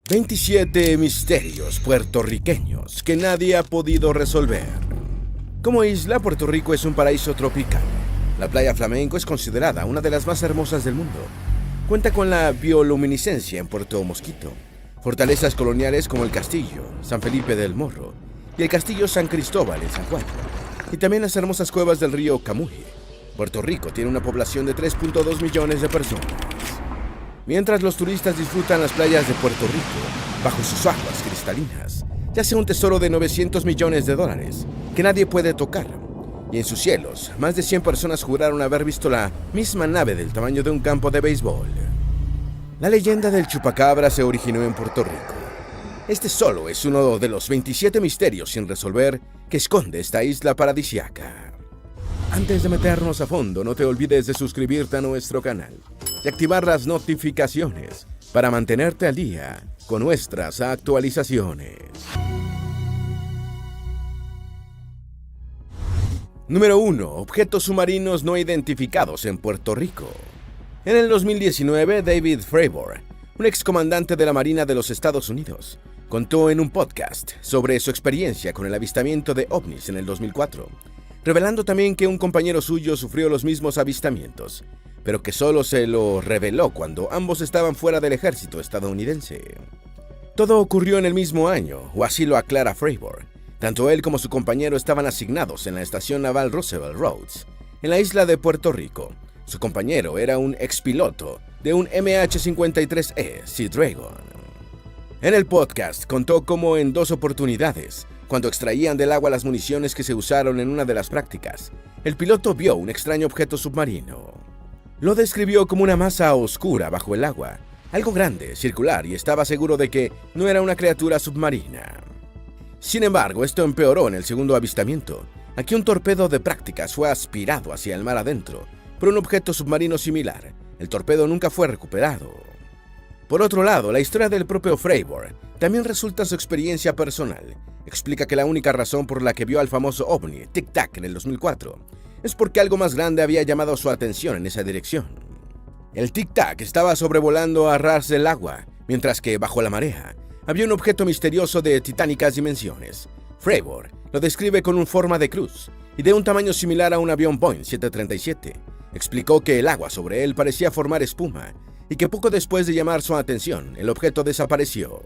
27 misterios puertorriqueños que nadie ha podido resolver. Como isla, Puerto Rico es un paraíso tropical. La playa Flamenco es considerada una de las más hermosas del mundo. Cuenta con la bioluminiscencia en Puerto Mosquito, fortalezas coloniales como el Castillo San Felipe del Morro y el Castillo San Cristóbal en San Juan, y también las hermosas cuevas del río Camuy. Puerto Rico tiene una población de 3.2 millones de personas. Mientras los turistas disfrutan las playas de Puerto Rico, bajo sus aguas cristalinas, yace un tesoro de 900 millones de dólares que nadie puede tocar. Y en sus cielos, más de 100 personas juraron haber visto la misma nave del tamaño de un campo de béisbol. La leyenda del chupacabra se originó en Puerto Rico. Este solo es uno de los 27 misterios sin resolver que esconde esta isla paradisíaca. Antes de meternos a fondo, no te olvides de suscribirte a nuestro canal y activar las notificaciones para mantenerte al día con nuestras actualizaciones. Número 1. Objetos submarinos no identificados en Puerto Rico. En el 2019, David Fravor, un excomandante de la Marina de los Estados Unidos, contó en un podcast sobre su experiencia con el avistamiento de ovnis en el 2004, revelando también que un compañero suyo sufrió los mismos avistamientos, pero que solo se lo reveló cuando ambos estaban fuera del ejército estadounidense. Todo ocurrió en el mismo año, o así lo aclara Fravor. Tanto él como su compañero estaban asignados en la estación naval Roosevelt Roads, en la isla de Puerto Rico. Su compañero era un expiloto de un MH-53E Sea Dragon. En el podcast contó cómo en 2 oportunidades, cuando extraían del agua las municiones que se usaron en una de las prácticas, el piloto vio un extraño objeto submarino. Lo describió como una masa oscura bajo el agua, algo grande, circular, y estaba seguro de que no era una criatura submarina. Sin embargo, esto empeoró en el segundo avistamiento. Aquí un torpedo de prácticas fue aspirado hacia el mar adentro por un objeto submarino similar. El torpedo nunca fue recuperado. Por otro lado, la historia del propio Fravor también resulta su experiencia personal. Explica que la única razón por la que vio al famoso ovni Tic Tac en el 2004 es porque algo más grande había llamado su atención en esa dirección. El Tic Tac estaba sobrevolando a ras del agua, mientras que bajo la marea había un objeto misterioso de titánicas dimensiones. Fravor lo describe con una forma de cruz y de un tamaño similar a un avión Boeing 737. Explicó que el agua sobre él parecía formar espuma y que poco después de llamar su atención, el objeto desapareció.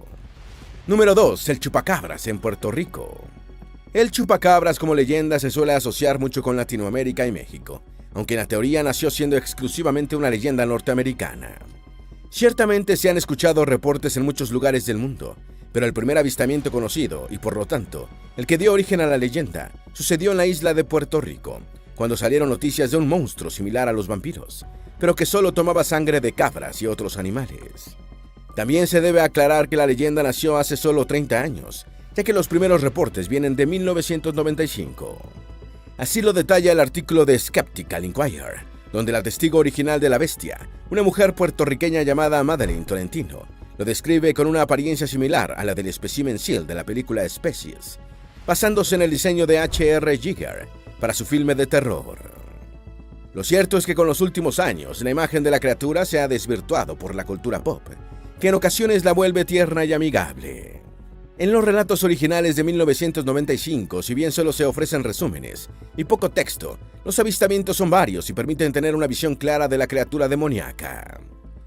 Número 2. El chupacabras en Puerto Rico. El chupacabras como leyenda se suele asociar mucho con Latinoamérica y México, aunque en la teoría nació siendo exclusivamente una leyenda norteamericana. Ciertamente se han escuchado reportes en muchos lugares del mundo, pero el primer avistamiento conocido, y por lo tanto, el que dio origen a la leyenda, sucedió en la isla de Puerto Rico, cuando salieron noticias de un monstruo similar a los vampiros, pero que solo tomaba sangre de cabras y otros animales. También se debe aclarar que la leyenda nació hace solo 30 años, ya que los primeros reportes vienen de 1995. Así lo detalla el artículo de Skeptical Inquirer, donde la testigo original de la bestia, una mujer puertorriqueña llamada Madeline Tolentino, lo describe con una apariencia similar a la del espécimen Seal de la película Species, basándose en el diseño de H.R. Giger para su filme de terror. Lo cierto es que con los últimos años, la imagen de la criatura se ha desvirtuado por la cultura pop, que en ocasiones la vuelve tierna y amigable. En los relatos originales de 1995, si bien solo se ofrecen resúmenes y poco texto, los avistamientos son varios y permiten tener una visión clara de la criatura demoníaca.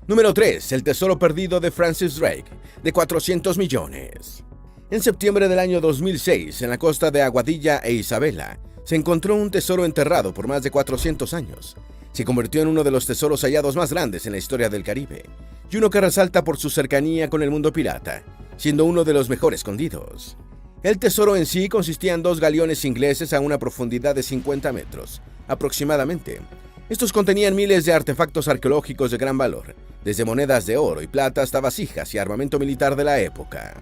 Número 3. El tesoro perdido de Francis Drake, de 400 millones. En septiembre del año 2006, en la costa de Aguadilla e Isabela, se encontró un tesoro enterrado por más de 400 años. Se convirtió en uno de los tesoros hallados más grandes en la historia del Caribe, y uno que resalta por su cercanía con el mundo pirata, siendo uno de los mejor escondidos. El tesoro en sí consistía en 2 galeones ingleses a una profundidad de 50 metros, aproximadamente. Estos contenían miles de artefactos arqueológicos de gran valor, desde monedas de oro y plata hasta vasijas y armamento militar de la época.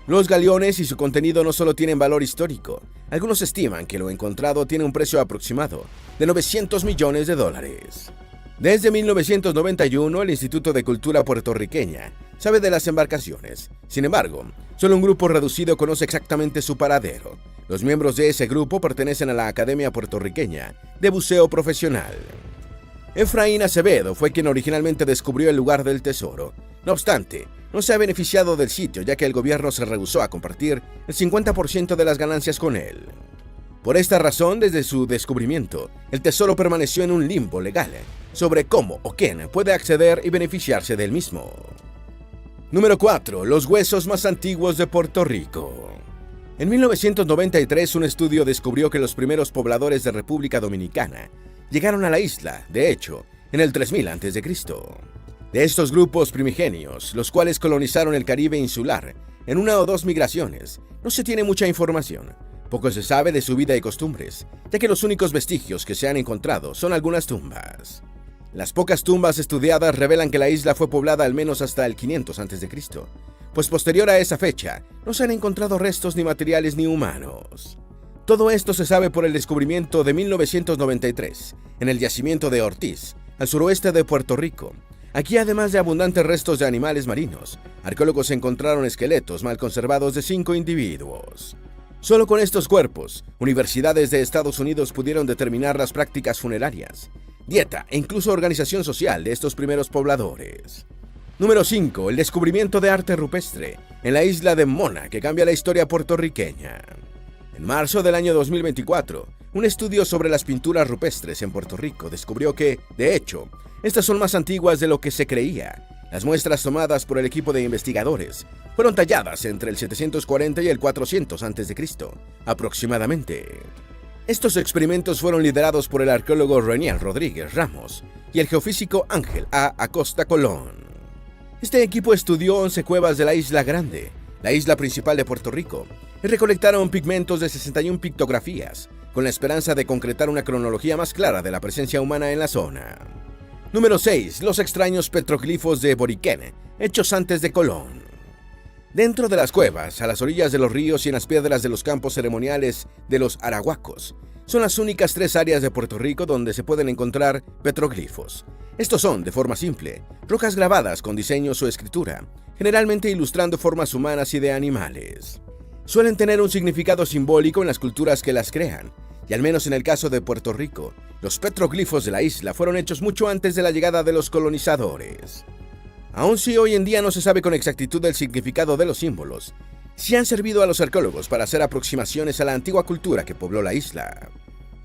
Los galeones y su contenido no solo tienen valor histórico, algunos estiman que lo encontrado tiene un precio aproximado de 900 millones de dólares. Desde 1991, el Instituto de Cultura Puertorriqueña sabe de las embarcaciones. Sin embargo, solo un grupo reducido conoce exactamente su paradero. Los miembros de ese grupo pertenecen a la Academia Puertorriqueña de Buceo Profesional. Efraín Acevedo fue quien originalmente descubrió el lugar del tesoro No obstante, no se ha beneficiado del sitio ya que el gobierno se rehusó a compartir el 50% de las ganancias con él. Por esta razón, desde su descubrimiento, el tesoro permaneció en un limbo legal sobre cómo o quién puede acceder y beneficiarse del mismo. Número 4. Los huesos más antiguos de Puerto Rico. En 1993, un estudio descubrió que los primeros pobladores de República Dominicana llegaron a la isla, de hecho, en el 3000 a.C. De estos grupos primigenios, los cuales colonizaron el Caribe insular en una o dos migraciones, no se tiene mucha información. Poco se sabe de su vida y costumbres, ya que los únicos vestigios que se han encontrado son algunas tumbas. Las pocas tumbas estudiadas revelan que la isla fue poblada al menos hasta el 500 a.C., pues posterior a esa fecha no se han encontrado restos ni materiales ni humanos. Todo esto se sabe por el descubrimiento de 1993, en el yacimiento de Ortiz, al suroeste de Puerto Rico. Aquí, además de abundantes restos de animales marinos, arqueólogos encontraron esqueletos mal conservados de 5 individuos. Solo con estos cuerpos, universidades de Estados Unidos pudieron determinar las prácticas funerarias, dieta e incluso organización social de estos primeros pobladores. Número 5. El descubrimiento de arte rupestre en la isla de Mona, que cambia la historia puertorriqueña. En marzo del año 2024, un estudio sobre las pinturas rupestres en Puerto Rico descubrió que, de hecho, estas son más antiguas de lo que se creía. Las muestras tomadas por el equipo de investigadores fueron talladas entre el 740 y el 400 a.C., aproximadamente. Estos experimentos fueron liderados por el arqueólogo Renier Rodríguez Ramos y el geofísico Ángel A. Acosta Colón. Este equipo estudió 11 cuevas de la Isla Grande, la isla principal de Puerto Rico, y recolectaron pigmentos de 61 pictografías, con la esperanza de concretar una cronología más clara de la presencia humana en la zona. Número 6. Los extraños petroglifos de Boriquén, hechos antes de Colón. Dentro de las cuevas, a las orillas de los ríos y en las piedras de los campos ceremoniales de los arahuacos, son las únicas 3 áreas de Puerto Rico donde se pueden encontrar petroglifos. Estos son, de forma simple, rocas grabadas con diseños o escritura, generalmente ilustrando formas humanas y de animales. Suelen tener un significado simbólico en las culturas que las crean, y al menos en el caso de Puerto Rico, los petroglifos de la isla fueron hechos mucho antes de la llegada de los colonizadores. Aun si hoy en día no se sabe con exactitud el significado de los símbolos, sí han servido a los arqueólogos para hacer aproximaciones a la antigua cultura que pobló la isla.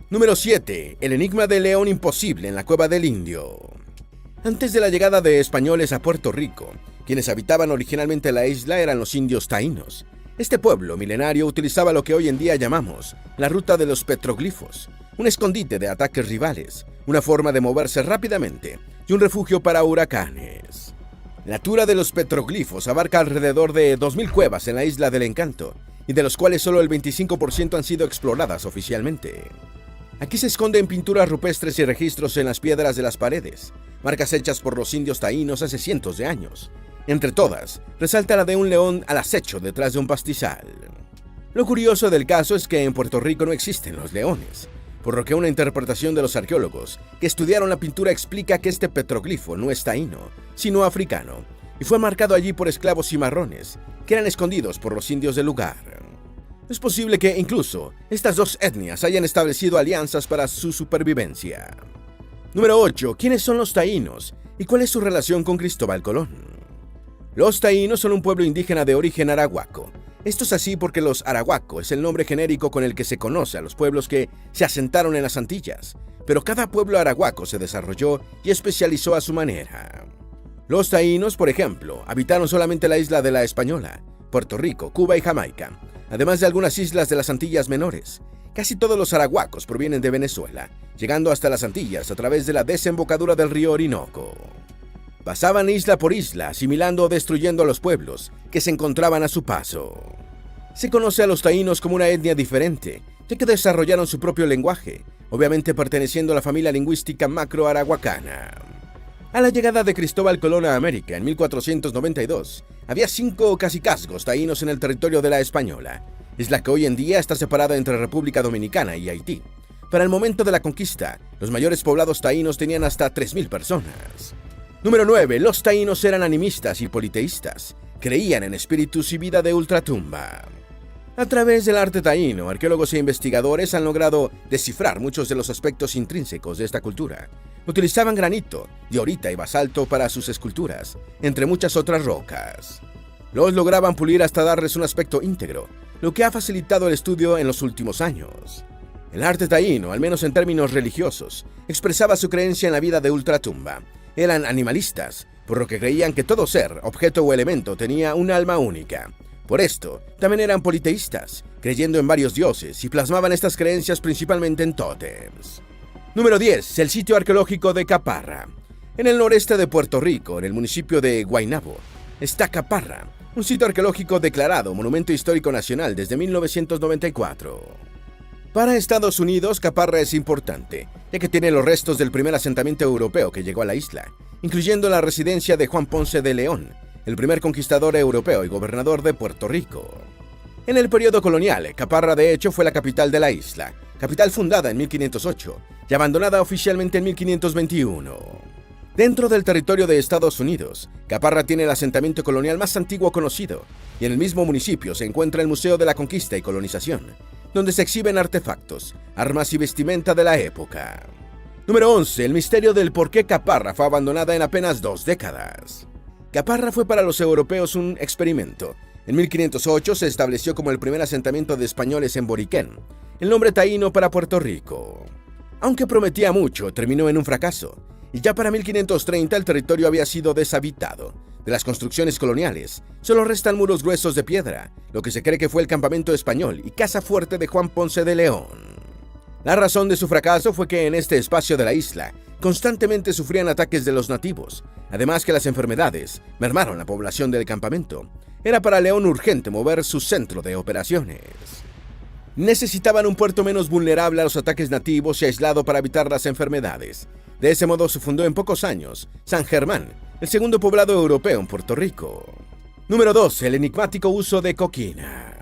Número 7. El enigma del león imposible en la Cueva del Indio. Antes de la llegada de españoles a Puerto Rico, quienes habitaban originalmente la isla eran los indios taínos. Este pueblo milenario utilizaba lo que hoy en día llamamos la ruta de los petroglifos, un escondite de ataques rivales, una forma de moverse rápidamente y un refugio para huracanes. La altura de los petroglifos abarca alrededor de 2.000 cuevas en la Isla del Encanto, y de los cuales solo el 25% han sido exploradas oficialmente. Aquí se esconden pinturas rupestres y registros en las piedras de las paredes, marcas hechas por los indios taínos hace cientos de años. Entre todas, resalta la de un león al acecho detrás de un pastizal. Lo curioso del caso es que en Puerto Rico no existen los leones, por lo que una interpretación de los arqueólogos que estudiaron la pintura explica que este petroglifo no es taíno, sino africano, y fue marcado allí por esclavos cimarrones, que eran escondidos por los indios del lugar. Es posible que incluso estas dos etnias hayan establecido alianzas para su supervivencia. Número 8. ¿Quiénes son los taínos y cuál es su relación con Cristóbal Colón? Los taínos son un pueblo indígena de origen arahuaco. Esto es así porque los arahuaco es el nombre genérico con el que se conoce a los pueblos que se asentaron en las Antillas, pero cada pueblo arahuaco se desarrolló y especializó a su manera. Los taínos, por ejemplo, habitaron solamente la isla de la Española, Puerto Rico, Cuba y Jamaica, además de algunas islas de las Antillas Menores. Casi todos los arahuacos provienen de Venezuela, llegando hasta las Antillas a través de la desembocadura del río Orinoco. Pasaban isla por isla, asimilando o destruyendo a los pueblos que se encontraban a su paso. Se conoce a los taínos como una etnia diferente, ya que desarrollaron su propio lenguaje, obviamente perteneciendo a la familia lingüística macro-arahuacana. A la llegada de Cristóbal Colón a América en 1492, había 5 cacicazgos taínos en el territorio de la Española, isla que hoy en día está separada entre República Dominicana y Haití. Para el momento de la conquista, los mayores poblados taínos tenían hasta 3.000 personas. Número 9. Los taínos eran animistas y politeístas. Creían en espíritus y vida de ultratumba. A través del arte taíno, arqueólogos e investigadores han logrado descifrar muchos de los aspectos intrínsecos de esta cultura. Utilizaban granito, diorita y basalto para sus esculturas, entre muchas otras rocas. Los lograban pulir hasta darles un aspecto íntegro, lo que ha facilitado el estudio en los últimos años. El arte taíno, al menos en términos religiosos, expresaba su creencia en la vida de ultratumba. Eran animalistas, por lo que creían que todo ser, objeto o elemento tenía un alma única. Por esto, también eran politeístas, creyendo en varios dioses y plasmaban estas creencias principalmente en tótems. Número 10. El sitio arqueológico de Caparra. En el noreste de Puerto Rico, en el municipio de Guaynabo, está Caparra, un sitio arqueológico declarado Monumento Histórico Nacional desde 1994. Para Estados Unidos, Caparra es importante, ya que tiene los restos del primer asentamiento europeo que llegó a la isla, incluyendo la residencia de Juan Ponce de León, el primer conquistador europeo y gobernador de Puerto Rico. En el periodo colonial, Caparra de hecho fue la capital de la isla, capital fundada en 1508 y abandonada oficialmente en 1521. Dentro del territorio de Estados Unidos, Caparra tiene el asentamiento colonial más antiguo conocido, y en el mismo municipio se encuentra el Museo de la Conquista y Colonización, donde se exhiben artefactos, armas y vestimenta de la época. Número 11. El misterio del por qué Caparra fue abandonada en apenas 2 décadas. Caparra fue para los europeos un experimento. En 1508 se estableció como el primer asentamiento de españoles en Boriquén, el nombre taíno para Puerto Rico. Aunque prometía mucho, terminó en un fracaso, y ya para 1530 el territorio había sido deshabitado. De las construcciones coloniales, solo restan muros gruesos de piedra, lo que se cree que fue el campamento español y casa fuerte de Juan Ponce de León. La razón de su fracaso fue que en este espacio de la isla constantemente sufrían ataques de los nativos, además que las enfermedades mermaron la población del campamento. Era para León urgente mover su centro de operaciones. Necesitaban un puerto menos vulnerable a los ataques nativos y aislado para evitar las enfermedades. De ese modo se fundó en pocos años San Germán, el segundo poblado europeo en Puerto Rico. Número 2. El enigmático uso de coquina.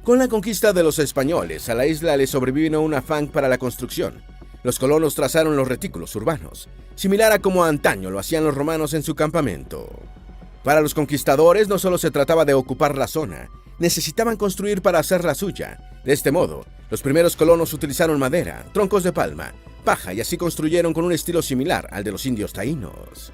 Con la conquista de los españoles, a la isla le sobrevino un afán para la construcción. Los colonos trazaron los retículos urbanos, similar a como antaño lo hacían los romanos en su campamento. Para los conquistadores no solo se trataba de ocupar la zona, necesitaban construir para hacerla suya. De este modo, los primeros colonos utilizaron madera, troncos de palma, paja y así construyeron con un estilo similar al de los indios taínos.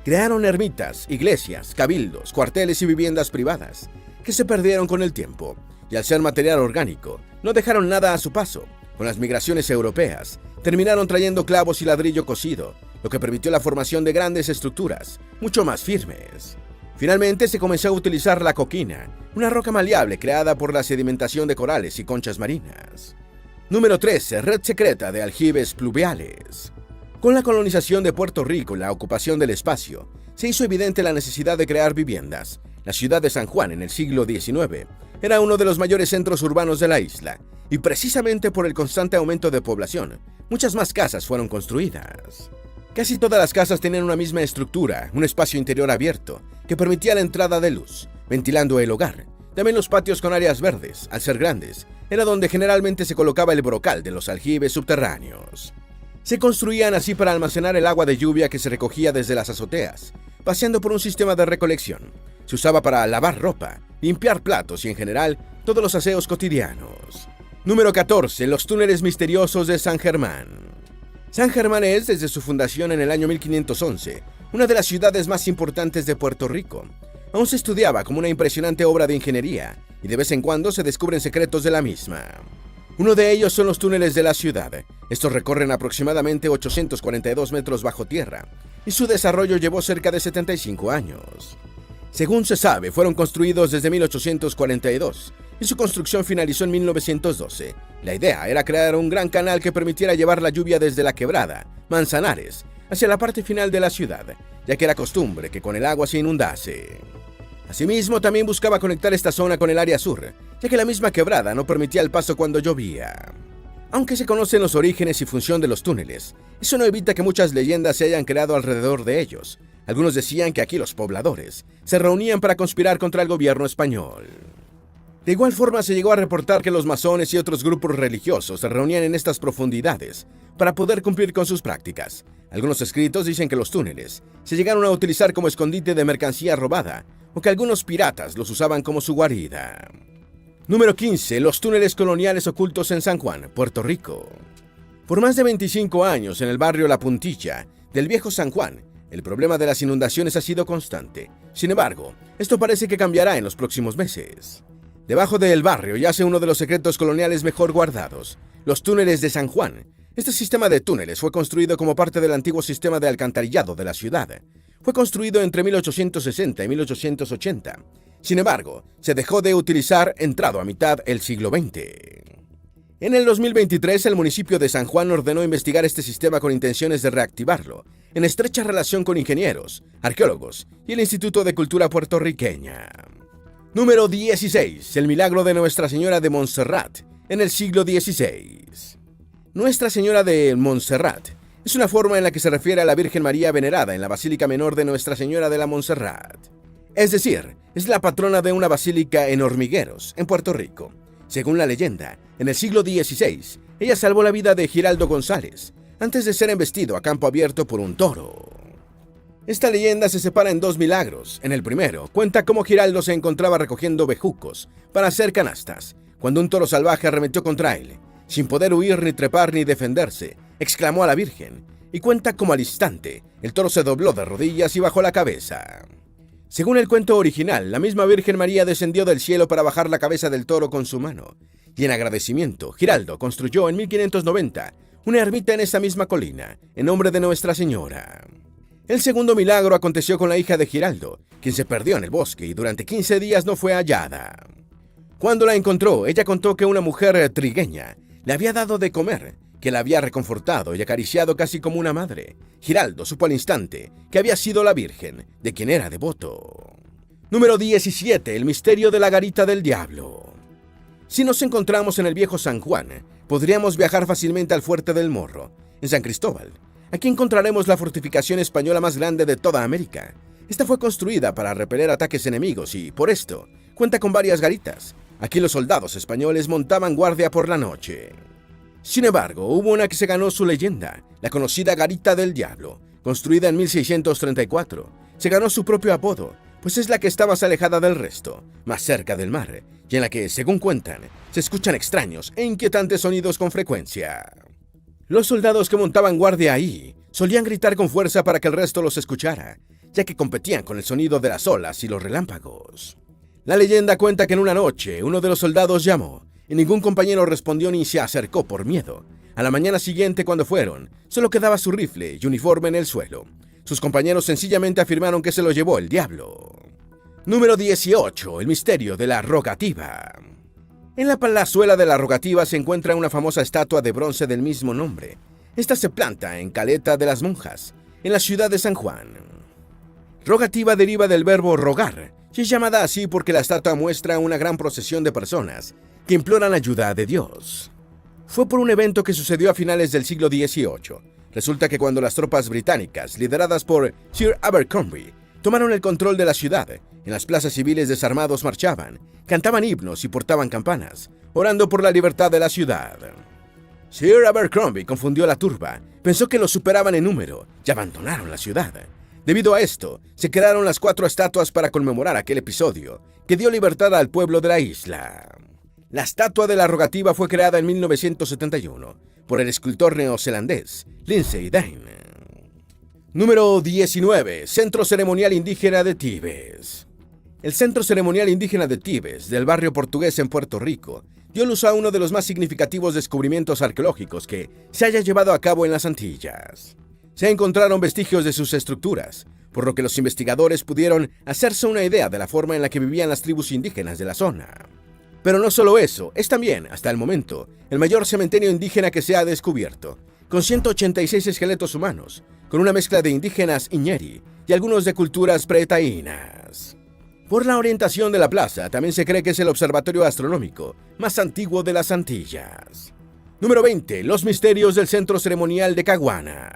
Crearon ermitas, iglesias, cabildos, cuarteles y viviendas privadas, que se perdieron con el tiempo, y al ser material orgánico, no dejaron nada a su paso. Con las migraciones europeas, terminaron trayendo clavos y ladrillo cocido, lo que permitió la formación de grandes estructuras, mucho más firmes. Finalmente se comenzó a utilizar la coquina, una roca maleable creada por la sedimentación de corales y conchas marinas. Número 13. Red secreta de aljibes pluviales. Con la colonización de Puerto Rico y la ocupación del espacio, se hizo evidente la necesidad de crear viviendas. La ciudad de San Juan en el siglo XIX era uno de los mayores centros urbanos de la isla, y precisamente por el constante aumento de población, muchas más casas fueron construidas. Casi todas las casas tenían una misma estructura, un espacio interior abierto, que permitía la entrada de luz, ventilando el hogar. También los patios con áreas verdes, al ser grandes, era donde generalmente se colocaba el brocal de los aljibes subterráneos. Se construían así para almacenar el agua de lluvia que se recogía desde las azoteas, paseando por un sistema de recolección. Se usaba para lavar ropa, limpiar platos y en general todos los aseos cotidianos. Número 14. Los túneles misteriosos de San Germán. San Germán es, desde su fundación en el año 1511, una de las ciudades más importantes de Puerto Rico. Aún se estudiaba como una impresionante obra de ingeniería y de vez en cuando se descubren secretos de la misma. Uno de ellos son los túneles de la ciudad. Estos recorren aproximadamente 842 metros bajo tierra y su desarrollo llevó cerca de 75 años. Según se sabe, fueron construidos desde 1842 y su construcción finalizó en 1912. La idea era crear un gran canal que permitiera llevar la lluvia desde la quebrada, Manzanares, hacia la parte final de la ciudad, ya que era costumbre que con el agua se inundase. Asimismo, también buscaba conectar esta zona con el área sur, ya que la misma quebrada no permitía el paso cuando llovía. Aunque se conocen los orígenes y función de los túneles, eso no evita que muchas leyendas se hayan creado alrededor de ellos. Algunos decían que aquí los pobladores se reunían para conspirar contra el gobierno español. De igual forma, se llegó a reportar que los masones y otros grupos religiosos se reunían en estas profundidades para poder cumplir con sus prácticas. Algunos escritos dicen que los túneles se llegaron a utilizar como escondite de mercancía robada o que algunos piratas los usaban como su guarida. Número 15. Los túneles coloniales ocultos en San Juan, Puerto Rico. Por más de 25 años en el barrio La Puntilla del viejo San Juan, el problema de las inundaciones ha sido constante. Sin embargo, esto parece que cambiará en los próximos meses. Debajo del barrio yace uno de los secretos coloniales mejor guardados, los túneles de San Juan. Este sistema de túneles fue construido como parte del antiguo sistema de alcantarillado de la ciudad. Fue construido entre 1860 y 1880. Sin embargo, se dejó de utilizar entrado a mitad el siglo XX. En el 2023, el municipio de San Juan ordenó investigar este sistema con intenciones de reactivarlo, en estrecha relación con ingenieros, arqueólogos y el Instituto de Cultura Puertorriqueña. Número 16. El milagro de Nuestra Señora de Montserrat en el siglo XVI. Nuestra Señora de Montserrat es una forma en la que se refiere a la Virgen María venerada en la Basílica Menor de Nuestra Señora de la Montserrat. Es decir, es la patrona de una basílica en Hormigueros, en Puerto Rico. Según la leyenda, en el siglo XVI, ella salvó la vida de Giraldo González, antes de ser embestido a campo abierto por un toro. Esta leyenda se separa en dos milagros. En el primero, cuenta cómo Giraldo se encontraba recogiendo bejucos para hacer canastas, cuando un toro salvaje arremetió contra él. Sin poder huir, ni trepar, ni defenderse, exclamó a la Virgen, y cuenta cómo al instante, el toro se dobló de rodillas y bajó la cabeza. Según el cuento original, la misma Virgen María descendió del cielo para bajar la cabeza del toro con su mano, y en agradecimiento, Giraldo construyó en 1590 una ermita en esa misma colina, en nombre de Nuestra Señora. El segundo milagro aconteció con la hija de Giraldo, quien se perdió en el bosque y durante 15 días no fue hallada. Cuando la encontró, ella contó que una mujer trigueña le había dado de comer, que la había reconfortado y acariciado casi como una madre. Giraldo supo al instante que había sido la Virgen, de quien era devoto. Número 17. El misterio de la garita del diablo. Si nos encontramos en el viejo San Juan, podríamos viajar fácilmente al Fuerte del Morro, en San Cristóbal. Aquí encontraremos la fortificación española más grande de toda América. Esta fue construida para repeler ataques enemigos y, por esto, cuenta con varias garitas. Aquí los soldados españoles montaban guardia por la noche. Sin embargo, hubo una que se ganó su leyenda, la conocida Garita del Diablo, construida en 1634. Se ganó su propio apodo, pues es la que está más alejada del resto, más cerca del mar, y en la que, según cuentan, se escuchan extraños e inquietantes sonidos con frecuencia. Los soldados que montaban guardia ahí solían gritar con fuerza para que el resto los escuchara, ya que competían con el sonido de las olas y los relámpagos. La leyenda cuenta que en una noche uno de los soldados llamó, y ningún compañero respondió ni se acercó por miedo. A la mañana siguiente, cuando fueron, solo quedaba su rifle y uniforme en el suelo. Sus compañeros sencillamente afirmaron que se lo llevó el diablo. Número 18. El misterio de la rogativa. En la palazuela de la rogativa se encuentra una famosa estatua de bronce del mismo nombre. Esta se planta en Caleta de las Monjas, en la ciudad de San Juan. Rogativa deriva del verbo rogar, y es llamada así porque la estatua muestra una gran procesión de personas que imploran ayuda de Dios. Fue por un evento que sucedió a finales del siglo XVIII. Resulta que cuando las tropas británicas, lideradas por Sir Abercrombie, tomaron el control de la ciudad, en las plazas civiles desarmados marchaban, cantaban himnos y portaban campanas, orando por la libertad de la ciudad. Sir Abercrombie confundió a la turba, pensó que los superaban en número y abandonaron la ciudad. Debido a esto, se crearon las 4 estatuas para conmemorar aquel episodio, que dio libertad al pueblo de la isla. La estatua de la rogativa fue creada en 1971 por el escultor neozelandés Lindsay Dane. Número 19. Centro Ceremonial Indígena de Tibes. El Centro Ceremonial Indígena de Tibes, del barrio portugués en Puerto Rico, dio luz a uno de los más significativos descubrimientos arqueológicos que se haya llevado a cabo en las Antillas. Se encontraron vestigios de sus estructuras, por lo que los investigadores pudieron hacerse una idea de la forma en la que vivían las tribus indígenas de la zona. Pero no solo eso, es también, hasta el momento, el mayor cementerio indígena que se ha descubierto, con 186 esqueletos humanos, con una mezcla de indígenas iñeri y algunos de culturas pretaínas. Por la orientación de la plaza, también se cree que es el observatorio astronómico más antiguo de las Antillas. Número 20. Los misterios del Centro Ceremonial de Caguana.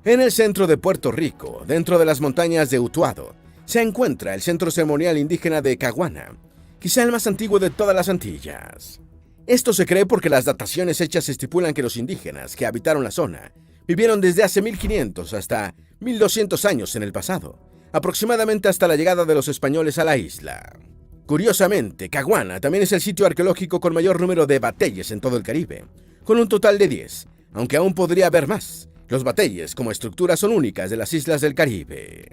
En el centro de Puerto Rico, dentro de las montañas de Utuado, se encuentra el Centro Ceremonial Indígena de Caguana, quizá el más antiguo de todas las Antillas. Esto se cree porque las dataciones hechas estipulan que los indígenas que habitaron la zona vivieron desde hace 1500 hasta 1200 años en el pasado, aproximadamente hasta la llegada de los españoles a la isla. Curiosamente, Caguana también es el sitio arqueológico con mayor número de bateyes en todo el Caribe, con un total de 10, aunque aún podría haber más. Los bateyes como estructura son únicas de las islas del Caribe.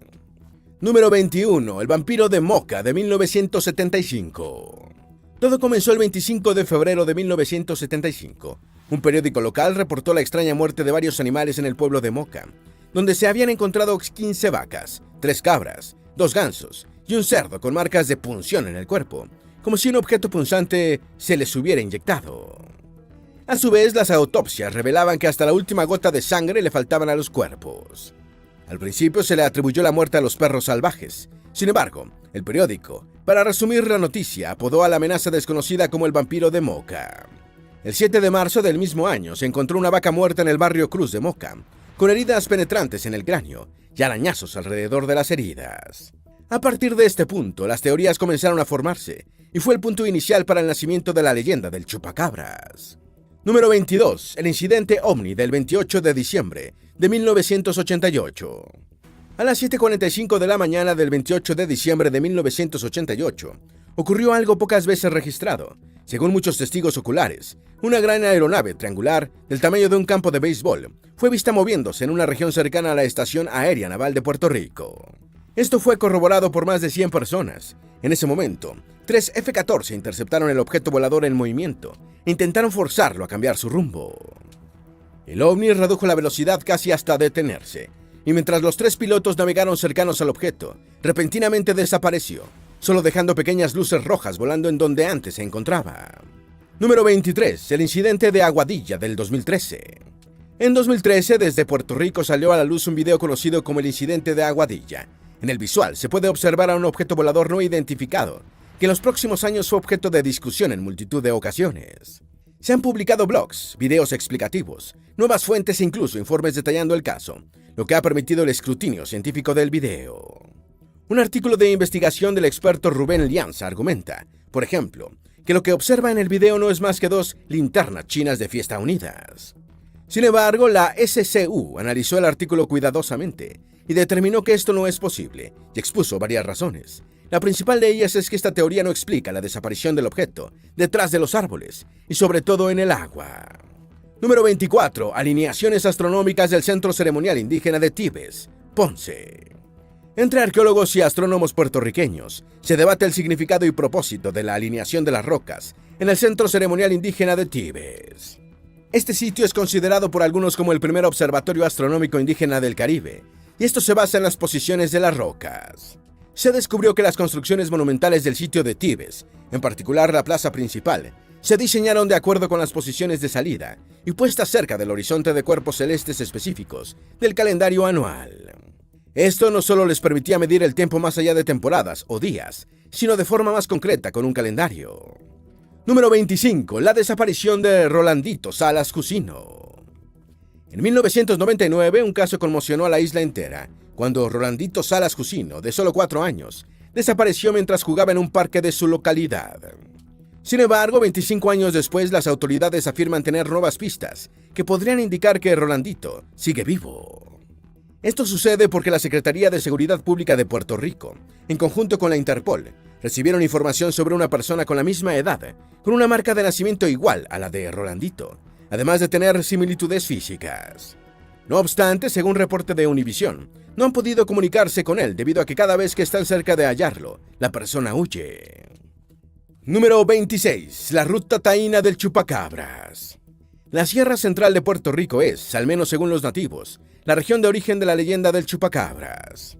Número 21. El vampiro de Moca de 1975. Todo comenzó el 25 de febrero de 1975. Un periódico local reportó la extraña muerte de varios animales en el pueblo de Moca, donde se habían encontrado 15 vacas, 3 cabras, 2 gansos y un cerdo con marcas de punción en el cuerpo, como si un objeto punzante se les hubiera inyectado. A su vez, las autopsias revelaban que hasta la última gota de sangre le faltaban a los cuerpos. Al principio se le atribuyó la muerte a los perros salvajes. Sin embargo, el periódico, para resumir la noticia, apodó a la amenaza desconocida como el vampiro de Moca. El 7 de marzo del mismo año se encontró una vaca muerta en el barrio Cruz de Moca, con heridas penetrantes en el cráneo y arañazos alrededor de las heridas. A partir de este punto, las teorías comenzaron a formarse, y fue el punto inicial para el nacimiento de la leyenda del chupacabras. Número 22. El incidente OVNI del 28 de diciembre de 1988. A las 7:45 de la mañana del 28 de diciembre de 1988, ocurrió algo pocas veces registrado. Según muchos testigos oculares, una gran aeronave triangular del tamaño de un campo de béisbol fue vista moviéndose en una región cercana a la Estación Aérea Naval de Puerto Rico. Esto fue corroborado por más de 100 personas. En ese momento, 3 F-14 interceptaron el objeto volador en movimiento e intentaron forzarlo a cambiar su rumbo. El ovni redujo la velocidad casi hasta detenerse, y mientras los 3 pilotos navegaron cercanos al objeto, repentinamente desapareció, solo dejando pequeñas luces rojas volando en donde antes se encontraba. Número 23. El incidente de Aguadilla del 2013. En 2013, desde Puerto Rico salió a la luz un video conocido como el incidente de Aguadilla. En el visual se puede observar a un objeto volador no identificado, que en los próximos años fue objeto de discusión en multitud de ocasiones. Se han publicado blogs, videos explicativos, nuevas fuentes e incluso informes detallando el caso, lo que ha permitido el escrutinio científico del video. Un artículo de investigación del experto Rubén Lianza argumenta, por ejemplo, que lo que observa en el video no es más que 2 linternas chinas de fiesta unidas. Sin embargo, la SCU analizó el artículo cuidadosamente y determinó que esto no es posible, y expuso varias razones. La principal de ellas es que esta teoría no explica la desaparición del objeto detrás de los árboles, y sobre todo en el agua. Número 24. Alineaciones astronómicas del Centro Ceremonial Indígena de Tibes, Ponce. Entre arqueólogos y astrónomos puertorriqueños, se debate el significado y propósito de la alineación de las rocas en el Centro Ceremonial Indígena de Tibes. Este sitio es considerado por algunos como el primer observatorio astronómico indígena del Caribe, y esto se basa en las posiciones de las rocas. Se descubrió que las construcciones monumentales del sitio de Tibes, en particular la plaza principal, se diseñaron de acuerdo con las posiciones de salida y puestas cerca del horizonte de cuerpos celestes específicos del calendario anual. Esto no solo les permitía medir el tiempo más allá de temporadas o días, sino de forma más concreta con un calendario. Número 25. La desaparición de Rolandito Salas Cusino. En 1999, un caso conmocionó a la isla entera, cuando Rolandito Salas Cusino, de solo 4 años, desapareció mientras jugaba en un parque de su localidad. Sin embargo, 25 años después, las autoridades afirman tener nuevas pistas que podrían indicar que Rolandito sigue vivo. Esto sucede porque la Secretaría de Seguridad Pública de Puerto Rico, en conjunto con la Interpol, recibieron información sobre una persona con la misma edad, con una marca de nacimiento igual a la de Rolandito, además de tener similitudes físicas. No obstante, según reporte de Univisión, no han podido comunicarse con él debido a que cada vez que están cerca de hallarlo, la persona huye. Número 26. La ruta taína del chupacabras. La Sierra Central de Puerto Rico es, al menos según los nativos, la región de origen de la leyenda del chupacabras.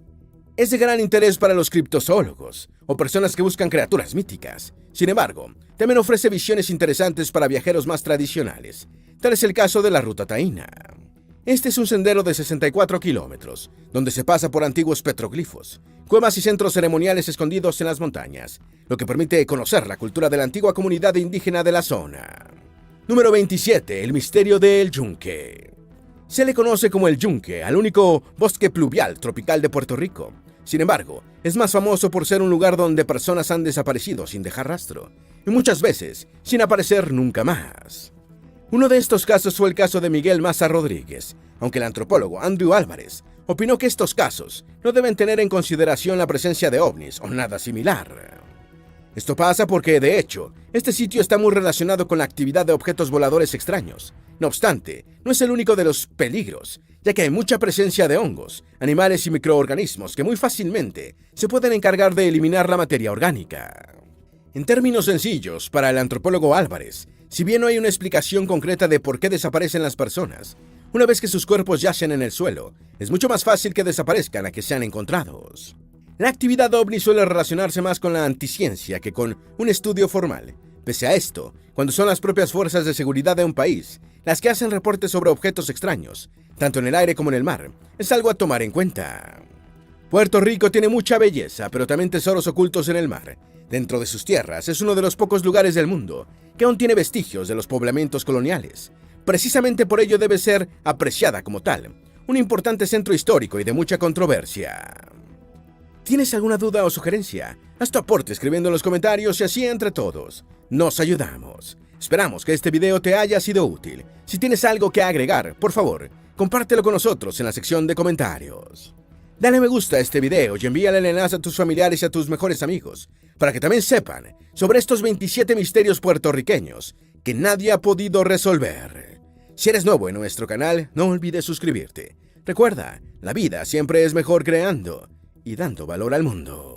Es de gran interés para los criptozoólogos o personas que buscan criaturas míticas. Sin embargo, también ofrece visiones interesantes para viajeros más tradicionales. Tal es el caso de la ruta taína. Este es un sendero de 64 kilómetros, donde se pasa por antiguos petroglifos, cuevas y centros ceremoniales escondidos en las montañas, lo que permite conocer la cultura de la antigua comunidad indígena de la zona. Número 27. El misterio del Yunque. Se le conoce como el Yunque al único bosque pluvial tropical de Puerto Rico. Sin embargo, es más famoso por ser un lugar donde personas han desaparecido sin dejar rastro, y muchas veces sin aparecer nunca más. Uno de estos casos fue el caso de Miguel Maza Rodríguez, aunque el antropólogo Andrew Álvarez opinó que estos casos no deben tener en consideración la presencia de ovnis o nada similar. Esto pasa porque, de hecho, este sitio está muy relacionado con la actividad de objetos voladores extraños. No obstante, no es el único de los peligros, ya que hay mucha presencia de hongos, animales y microorganismos que muy fácilmente se pueden encargar de eliminar la materia orgánica. En términos sencillos, para el antropólogo Álvarez, si bien no hay una explicación concreta de por qué desaparecen las personas, una vez que sus cuerpos yacen en el suelo, es mucho más fácil que desaparezcan a que sean encontrados. La actividad ovni suele relacionarse más con la anticiencia que con un estudio formal. Pese a esto, cuando son las propias fuerzas de seguridad de un país las que hacen reportes sobre objetos extraños, tanto en el aire como en el mar, es algo a tomar en cuenta. Puerto Rico tiene mucha belleza, pero también tesoros ocultos en el mar. Dentro de sus tierras es uno de los pocos lugares del mundo que aún tiene vestigios de los poblamientos coloniales. Precisamente por ello debe ser apreciada como tal, un importante centro histórico y de mucha controversia. ¿Tienes alguna duda o sugerencia? Haz tu aporte escribiendo en los comentarios y así entre todos nos ayudamos. Esperamos que este video te haya sido útil. Si tienes algo que agregar, por favor, compártelo con nosotros en la sección de comentarios. Dale me gusta a este video y envíale el enlace a tus familiares y a tus mejores amigos, para que también sepan sobre estos 27 misterios puertorriqueños que nadie ha podido resolver. Si eres nuevo en nuestro canal, no olvides suscribirte. Recuerda, la vida siempre es mejor creando y dando valor al mundo.